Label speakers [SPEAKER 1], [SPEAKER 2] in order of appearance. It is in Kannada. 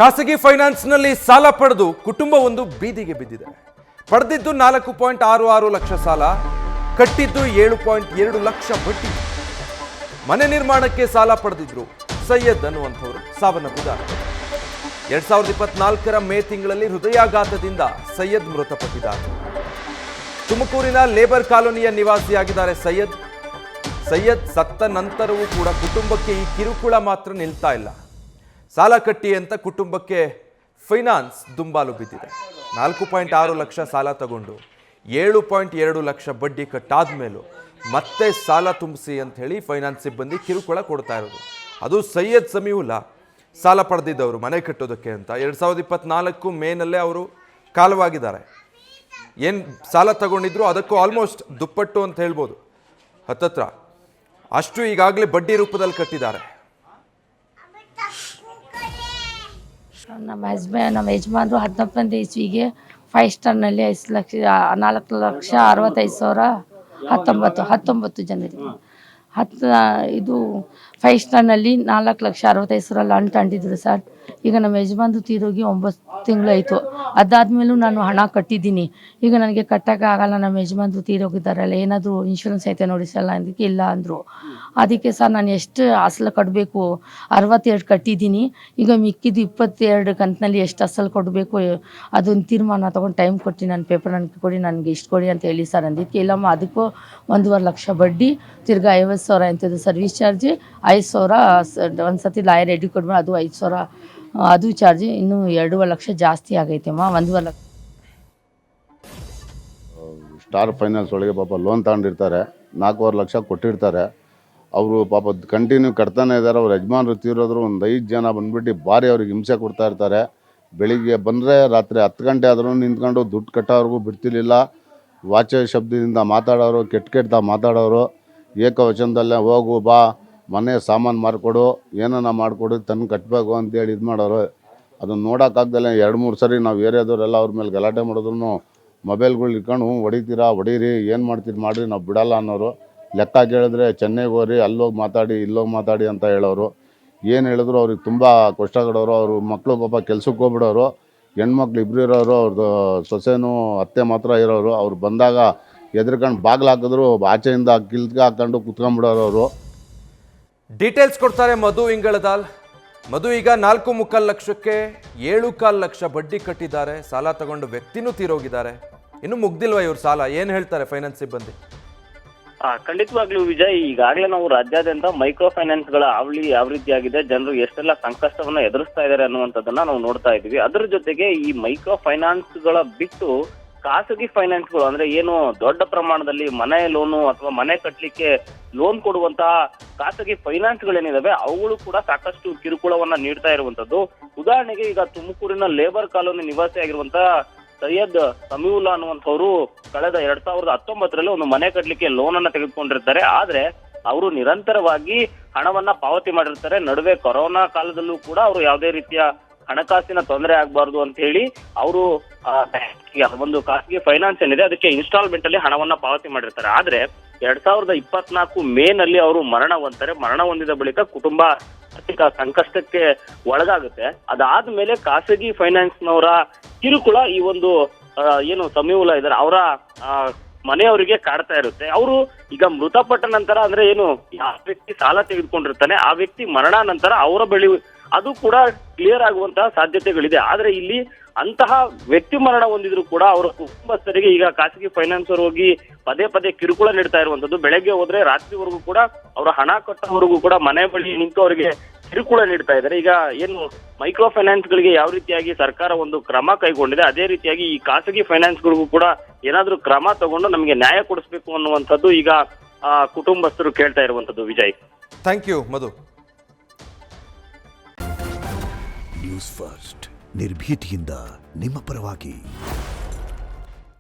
[SPEAKER 1] ಖಾಸಗಿ ಫೈನಾನ್ಸ್ನಲ್ಲಿ ಸಾಲ ಪಡೆದು ಕುಟುಂಬವೊಂದು ಬೀದಿಗೆ ಬಿದ್ದಿದೆ. ಪಡೆದಿದ್ದು 4.66 ಲಕ್ಷ ಸಾಲ, ಕಟ್ಟಿದ್ದು 7.2 ಲಕ್ಷ ಬಡ್ಡಿ. ಮನೆ ನಿರ್ಮಾಣಕ್ಕೆ ಸಾಲ ಪಡೆದಿದ್ರು ಸೈಯದ್ ಅನ್ನುವಂಥವರು ಸಾವನ್ನಪ್ಪಿದ್ದಾರೆ. 2024ರ ಮೇ ತಿಂಗಳಲ್ಲಿ ಹೃದಯಾಘಾತದಿಂದ ಸೈಯದ್ ಮೃತಪಟ್ಟಿದ್ದಾರೆ. ತುಮಕೂರಿನ ಲೇಬರ್ ಕಾಲೋನಿಯ ನಿವಾಸಿಯಾಗಿದ್ದಾರೆ ಸೈಯದ್ ಸತ್ತ ನಂತರವೂ ಕೂಡ ಕುಟುಂಬಕ್ಕೆ ಈ ಕಿರುಕುಳ ಮಾತ್ರ ನಿಲ್ತಾ ಇಲ್ಲ. ಸಾಲ ಕಟ್ಟಿ ಅಂತ ಕುಟುಂಬಕ್ಕೆ ಫೈನಾನ್ಸ್ ದುಂಬಾಲು ಬಿದ್ದಿದೆ. 4.6 ಲಕ್ಷ ಸಾಲ ತಗೊಂಡು 7.2 ಲಕ್ಷ ಬಡ್ಡಿ ಕಟ್ಟಾದ ಮೇಲೂ ಮತ್ತೆ ಸಾಲ ತುಂಬಿಸಿ ಅಂತ ಹೇಳಿ ಫೈನಾನ್ಸ್ ಸಿಬ್ಬಂದಿ ಕಿರುಕುಳ ಕೊಡ್ತಾ ಇರೋದು. ಅದು ಸೈಯದ್ ಸಮೀವುಲ್ಲಾ ಸಾಲ ಪಡೆದಿದ್ದವರು ಮನೆ ಕಟ್ಟೋದಕ್ಕೆ ಅಂತ 2024 ಮೇನಲ್ಲೇ ಅವರು ಕಾಲವಾಗಿದ್ದಾರೆ. ಏನು ಸಾಲ ತಗೊಂಡಿದ್ರು ಅದಕ್ಕೂ ಆಲ್ಮೋಸ್ಟ್ ದುಪ್ಪಟ್ಟು ಅಂತ ಹೇಳ್ಬೋದು. ಹತ್ತತ್ರ ಅಷ್ಟು ಈಗಾಗಲೇ ಬಡ್ಡಿ ರೂಪದಲ್ಲಿ ಕಟ್ಟಿದ್ದಾರೆ.
[SPEAKER 2] ನಮ್ಮ ಯಜಮಾನರು 19ನೇ ಇಸ್ವಿಗೆ 5 ಸ್ಟಾರ್ನಲ್ಲಿ 4,65,19 ಜನರಿಗೆ ಇದು 5 ಸ್ಟಾರ್ನಲ್ಲಿ 4,65,000 ಲಾಂಟ್ ಅಂಟಿದ್ರು ಸರ್. ಈಗ ನಮ್ಮ ಯಜಮಾನ್ರು ತೀರೋಗಿ 9 ತಿಂಗಳಾಯಿತು. ಅದಾದ್ಮೇಲೂ ನಾನು ಹಣ ಕಟ್ಟಿದ್ದೀನಿ. ಈಗ ನನಗೆ ಕಟ್ಟೋಕೆ ಆಗಲ್ಲ, ನಮ್ಮ ಯಜಮಾನ್ರು ತೀರೋಗಿದ್ದಾರಲ್ಲ, ಏನಾದರೂ ಇನ್ಶೂರೆನ್ಸ್ ಐತೆ ನೋಡಿ ಸರ್ ಅದಕ್ಕೆ ಇಲ್ಲ ಅಂದರು. ಅದಕ್ಕೆ ಸರ್ ನಾನು ಎಷ್ಟು ಅಸಲು ಕಟ್ಟಬೇಕು? 62 ಕಟ್ಟಿದ್ದೀನಿ. ಈಗ ಮಿಕ್ಕಿದ್ದು 22 ಕಂತಿನಲ್ಲಿ ಎಷ್ಟು ಅಸಲು ಕೊಡಬೇಕು ಅದನ್ನು ತೀರ್ಮಾನ ತೊಗೊಂಡು ಟೈಮ್ ಕೊಟ್ಟು ನನ್ನ ಪೇಪರ್ ನನಗೆ ಕೊಡಿ, ನನಗೆ ಇಷ್ಟು ಕೊಡಿ ಅಂತ ಹೇಳಿ ಸರ್ ಅಂದಿದ್ದಕ್ಕೆ ಇಲ್ಲಮ್ಮ ಅದಕ್ಕೂ 1.5 ಲಕ್ಷ ಬಡ್ಡಿ, ತಿರ್ಗಾ 50,000 ಅಂತಿದ್ದು ಸರ್ವಿಸ್ ಚಾರ್ಜ್, 5,000 ಒಂದು ಸತಿ ಲಾಯರ್ ರೆಡಿ ಕೊಡ್ಬೋದು, ಅದು 5,000 ಅದು ಚಾರ್ಜ್, ಇನ್ನೂ 2.5 ಲಕ್ಷ ಜಾಸ್ತಿ ಆಗೈತೆಮ್ಮ. 1.5 ಲಕ್ಷ.
[SPEAKER 3] ಸ್ಟಾರ್ ಫೈನಾನ್ಸ್ ಒಳಗೆ ಪಾಪ ಲೋನ್ ತಗೊಂಡಿರ್ತಾರೆ, 4.5 ಲಕ್ಷ ಕೊಟ್ಟಿರ್ತಾರೆ. ಅವರು ಪಾಪ ಕಂಟಿನ್ಯೂ ಕಟ್ತಾನೆ ಇದ್ದಾರೆ. ಅವ್ರ ಯಜಮಾನ್ರು ತೀರೋದ್ರು ಒಂದು 5 ಜನ ಬಂದ್ಬಿಟ್ಟು ಭಾರಿ ಅವ್ರಿಗೆ ಹಿಂಸೆ ಕೊಡ್ತಾ ಇರ್ತಾರೆ. ಬೆಳಿಗ್ಗೆ ಬಂದರೆ ರಾತ್ರಿ 10 ಗಂಟೆ ಆದ್ರೂ ನಿಂತ್ಕೊಂಡು ದುಡ್ಡು ಕಟ್ಟೋವ್ರಿಗೂ ಬಿಡ್ತಿರ್ಲಿಲ್ಲ. ವಾಚ ಶಬ್ದದಿಂದ ಮಾತಾಡೋರು, ಕೆಟ್ಟ ಮಾತಾಡೋರು, ಏಕವಚನದಲ್ಲೇ ಹೋಗು ಬಾ ಮನೆ ಸಾಮಾನು ಮಾರ್ಕೊಡು, ಏನನ್ನ ಮಾಡಿಕೊಡು, ತಂದು ಕಟ್ಟಬೇಕು ಅಂತೇಳಿ ಇದು ಮಾಡೋರು. ಅದನ್ನು ನೋಡೋಕ್ಕಾಗ್ದಲ್ಲೇ 2-3 ಸರಿ ನಾವು ಏರಿಯಾದವರೆಲ್ಲ ಅವ್ರ ಮೇಲೆ ಗಲಾಟೆ ಮಾಡಿದ್ರು ಮೊಬೈಲ್ಗಳು ಇಟ್ಕೊಂಡು ಹೊಡಿತೀರಾ ಹೊಡೀರಿ, ಏನು ಮಾಡ್ತೀರಿ ಮಾಡಿರಿ, ನಾವು ಬಿಡಲ್ಲ ಅನ್ನೋರು. ಲೆಕ್ಕ ಕೇಳಿದ್ರೆ ಚೆನ್ನೈಗೆ ಹೋಗ್ರಿ, ಅಲ್ಲೋಗಿ ಮಾತಾಡಿ ಇಲ್ಲೋಗಿ ಮಾತಾಡಿ ಅಂತ ಹೇಳೋರು. ಏನು ಹೇಳಿದ್ರು ಅವ್ರಿಗೆ ತುಂಬ ಕಷ್ಟ ಕೊಡೋರು. ಅವರು ಮಕ್ಕಳು ಪಾಪ ಕೆಲ್ಸಕ್ಕೆ ಹೋಗ್ಬಿಡೋರು. ಹೆಣ್ಮಕ್ಳು ಇಬ್ಬರು ಇರೋರು, ಅವ್ರದ್ದು ಸೊಸೆನೂ ಅತ್ತೆ ಮಾತ್ರ ಇರೋರು. ಅವ್ರು ಬಂದಾಗ ಎದ್ರಕೊಂಡು ಬಾಗಿಲು ಹಾಕಿದ್ರು ಆಚೆಯಿಂದ ಕಿಲ್ಗೆ ಹಾಕೊಂಡು ಕುತ್ಕೊಂಡ್ಬಿಡೋರು ಅವರು.
[SPEAKER 1] ಡೀಟೇಲ್ಸ್ ಕೊಡ್ತಾರೆ ಮಧು ಇಂಗಳದಾಲ್. ಮಧು, ಈಗ 4.25 ಲಕ್ಷಕ್ಕೆ 7.25 ಲಕ್ಷ ಬಡ್ಡಿ ಕಟ್ಟಿದ್ದಾರೆ. ಸಾಲ ತಗೊಂಡು ವ್ಯಕ್ತಿನೂ ತೀರೋಗಿದ್ದಾರೆ. ಇನ್ನು ಮುಗ್ದಿಲ್ವಾ ಇವ್ರ ಸಾಲ? ಏನು ಹೇಳ್ತಾರೆ ಫೈನಾನ್ಸ್ ಸಿಬ್ಬಂದಿ?
[SPEAKER 4] ಖಂಡಿತವಾಗ್ಲೂ ವಿಜಯ್, ಈಗಾಗಲೇ ನಾವು ರಾಜ್ಯಾದ್ಯಂತ ಮೈಕ್ರೋ ಫೈನಾನ್ಸ್ ಗಳ ಅವಳಿ ಯಾವ ರೀತಿಯಾಗಿದೆ, ಜನರು ಎಷ್ಟೆಲ್ಲ ಸಂಕಷ್ಟವನ್ನ ಎದುರಿಸ್ತಾ ಇದ್ದಾರೆ ಅನ್ನುವಂಥದ್ದನ್ನ ನಾವು ನೋಡ್ತಾ ಇದೀವಿ. ಅದ್ರ ಜೊತೆಗೆ ಈ ಮೈಕ್ರೋ ಫೈನಾನ್ಸ್ ಗಳ ಬಿಟ್ಟು ಖಾಸಗಿ ಫೈನಾನ್ಸ್ಗಳು, ಅಂದ್ರೆ ಏನು ದೊಡ್ಡ ಪ್ರಮಾಣದಲ್ಲಿ ಮನೆ ಲೋನು ಅಥವಾ ಮನೆ ಕಟ್ಟಲಿಕ್ಕೆ ಲೋನ್ ಕೊಡುವಂತಹ ಖಾಸಗಿ ಫೈನಾನ್ಸ್ ಗಳೇನಿದಾವೆ ಅವುಗಳು ಕೂಡ ಸಾಕಷ್ಟು ಕಿರುಕುಳವನ್ನ ನೀಡ್ತಾ ಇರುವಂತದ್ದು. ಉದಾಹರಣೆಗೆ ಈಗ ತುಮಕೂರಿನ ಲೇಬರ್ ಕಾಲೋನಿ ನಿವಾಸಿಯಾಗಿರುವಂತಹ ಸೈಯದ್ ಸಮೀವುಲ್ಲಾ ಅನ್ನುವಂಥವ್ರು ಕಳೆದ 2019ರಲ್ಲಿ ಒಂದು ಮನೆ ಕಟ್ಟಲಿಕ್ಕೆ ಲೋನ್ ಅನ್ನ ತೆಗೆದುಕೊಂಡಿರ್ತಾರೆ. ಆದ್ರೆ ಅವರು ನಿರಂತರವಾಗಿ ಹಣವನ್ನ ಪಾವತಿ ಮಾಡಿರ್ತಾರೆ. ನಡುವೆ ಕೊರೋನಾ ಕಾಲದಲ್ಲೂ ಕೂಡ ಅವರು ಯಾವುದೇ ರೀತಿಯ ಹಣಕಾಸಿನ ತೊಂದರೆ ಆಗ್ಬಾರ್ದು ಅಂತ ಹೇಳಿ ಅವರು ಒಂದು ಖಾಸಗಿ ಫೈನಾನ್ಸ್ ಏನಿದೆ ಅದಕ್ಕೆ ಇನ್ಸ್ಟಾಲ್ಮೆಂಟ್ ಅಲ್ಲಿ ಹಣವನ್ನ ಪಾವತಿ ಮಾಡಿರ್ತಾರೆ. ಆದ್ರೆ 2024 ಮೇನಲ್ಲಿ ಅವರು ಮರಣ ಹೊಂದಿದ ಬಳಿಕ ಕುಟುಂಬ ಆರ್ಥಿಕ ಸಂಕಷ್ಟಕ್ಕೆ ಒಳಗಾಗುತ್ತೆ. ಅದಾದ್ಮೇಲೆ ಖಾಸಗಿ ಫೈನಾನ್ಸ್ನವರ ಕಿರುಕುಳ ಈ ಒಂದು ಏನು ಸಮೀವುಲ್ಲಾ ಇದ್ದಾರೆ ಅವರ ಮನೆಯವರಿಗೆ ಕಾಡ್ತಾ ಇರುತ್ತೆ. ಅವರು ಈಗ ಮೃತಪಟ್ಟ ನಂತರ, ಅಂದ್ರೆ ಏನು ಯಾವ ವ್ಯಕ್ತಿ ಸಾಲ ತೆಗೆದುಕೊಂಡಿರ್ತಾನೆ ಆ ವ್ಯಕ್ತಿ ಮರಣ ನಂತರ ಅವರ ಬಳಿ ಅದು ಕೂಡ ಕ್ಲಿಯರ್ ಆಗುವಂತಹ ಸಾಧ್ಯತೆಗಳಿದೆ. ಆದ್ರೆ ಇಲ್ಲಿ ಅಂತಹ ವ್ಯಕ್ತಿ ಮರಣ ಹೊಂದಿದ್ರು ಕೂಡ ಅವರ ಕುಟುಂಬಸ್ಥರಿಗೆ ಈಗ ಖಾಸಗಿ ಫೈನಾನ್ಸ್ ಅವರು ಹೋಗಿ ಪದೇ ಕಿರುಕುಳ ನೀಡ್ತಾ ಇರುವಂತದ್ದು. ಬೆಳಗ್ಗೆ ಹೋದ್ರೆ ರಾತ್ರಿವರೆಗೂ ಕೂಡ ಅವರ ಹಣ ಕಟ್ಟೋವರೆಗೂ ಕೂಡ ಮನೆ ಬಳಿ ನಿಂತು ಅವರಿಗೆ ಕಿರುಕುಳ ನೀಡ್ತಾ ಇದ್ದಾರೆ. ಈಗ ಏನು ಮೈಕ್ರೋ ಫೈನಾನ್ಸ್ ಗಳಿಗೆ ಯಾವ ರೀತಿಯಾಗಿ ಸರ್ಕಾರ ಒಂದು ಕ್ರಮ ಕೈಗೊಂಡಿದೆ, ಅದೇ ರೀತಿಯಾಗಿ ಈ ಖಾಸಗಿ ಫೈನಾನ್ಸ್ ಗಳಿಗೂ ಕೂಡ ಏನಾದ್ರೂ ಕ್ರಮ ತಗೊಂಡು ನಮಗೆ ನ್ಯಾಯ ಕೊಡಿಸ್ಬೇಕು ಅನ್ನುವಂಥದ್ದು ಈಗ ಕುಟುಂಬಸ್ಥರು ಕೇಳ್ತಾ ಇರುವಂತದ್ದು. Vijay,
[SPEAKER 1] thank you Madhu.
[SPEAKER 5] News first ನಿರ್ಭೀತಿಯಿಂದ ನಿಮ್ಮ ಪರವಾಗಿ.